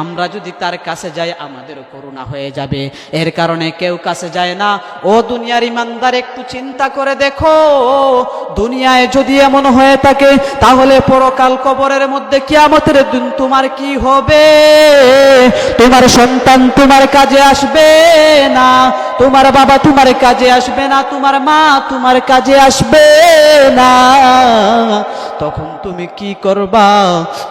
আমরা যদি তার কাছে যাই আমাদের করুণা হয়ে যাবে, এর কারণে কেউ কাছে যায় না। ও দুনিয়ার ইমানদার, একটু চিন্তা করে দেখো, দুনিয়ায় যদি এমন হয়ে থাকে তাহলে পরকাল কবরের মধ্যে কিয়ামতের দিন তোমার কি হবে? তোমার সন্তান তোমার কাজে আসবে না, তোমার বাবা তোমার কাজে আসবে না, তোমার মা তোমার কাজে আসবে না। তখন তুমি কি করবা?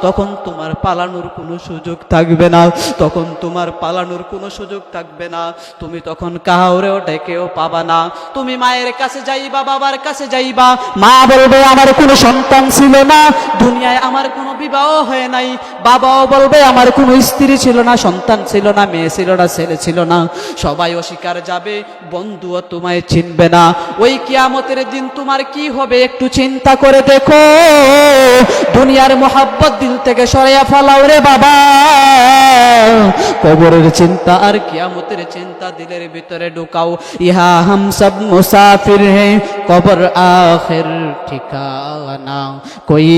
তখন তোমার পালানোর কোনো সুযোগ থাকবে না, তখন তোমার পালানোর কোনো সুযোগ থাকবে না। তুমি তখন কাউরেও ডেকেও পাবা না। তুমি মায়ের কাছে যাইবা, বাবার কাছে যাইবা, মা বলবে আমার কোনো সন্তান ছিল না, দুনিয়ায় আমার কোনো বিবাহ হয় নাই। বাবাও বলবে আমার কোনো স্ত্রী ছিল না, সন্তান ছিল না, মেয়ে ছিল না, ছেলে ছিল না। সবাই অস্বীকার যাবে, বন্ধুও তোমায় চিনবে না। ওই কিয়ামতের দিন তোমার কি হবে একটু চিন্তা করে দেখো। দুনিয়ার মোহাব্বত দিল থেকে সরাইয়া ফেলাও রে বাবা। কবরের চিন্তা আর কিয়ামতের চিন্তা দিলের ভিতরে ঢুকাও। ইহা হাম সব মুসাফির হে, কবর আখির ঠিকানা, কোই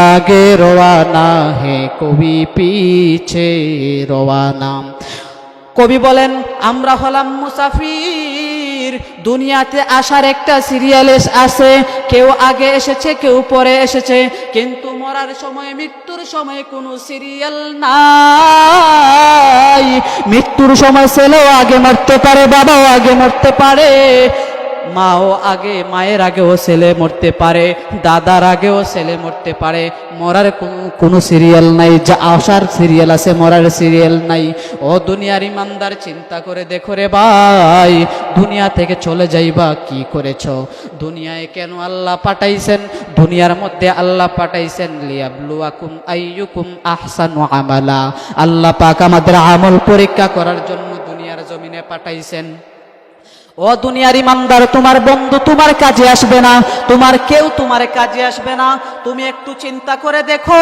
আগে রওয়ানা হে কোই পিছে রওয়ানা। কবি বলেন আমরা হলাম মুসাফির, দুনিয়াতে আসার একটা সিরিয়াল আছে, কেউ আগে এসেছে কেউ পরে এসেছে, কিন্তু মরার সময় মৃত্যুর সময় কোনো সিরিয়াল নাই। মৃত্যুর সময় ছেলেও আগে মরতে পারে, বাবাও আগে মরতে পারে, মাও আগে, মায়ের আগেও ছেলে মরতে পারে, দাদার আগেও ছেলে মরতে পারে। মরার কোনো সিরিয়াল নাই, যা আসার সিরিয়াল আছে, মরার সিরিয়াল নাই। ও দুনিয়ার ইমানদার, চিন্তা করে দেখো রে ভাই, দুনিয়া থেকে চলে যাইবা কি করেছো? দুনিয়ায় কেন আল্লাহ পাঠাইছেন? দুনিয়ার মধ্যে আল্লাহ পাঠাইছেন লিয়াবলুয়াকুম আইয়ুকুম আহসানু আমালা। আল্লাহ পাক আমাদের আমল পরীক্ষা করার জন্য দুনিয়ার জমিনে পাঠাইছেন। ও দুনিয়ার ইমানদার, তোমার বন্ধু তোমার কাজে আসবে না, তোমার কেউ তোমার কাজে আসবে না। তুমি একটু চিন্তা করে দেখো।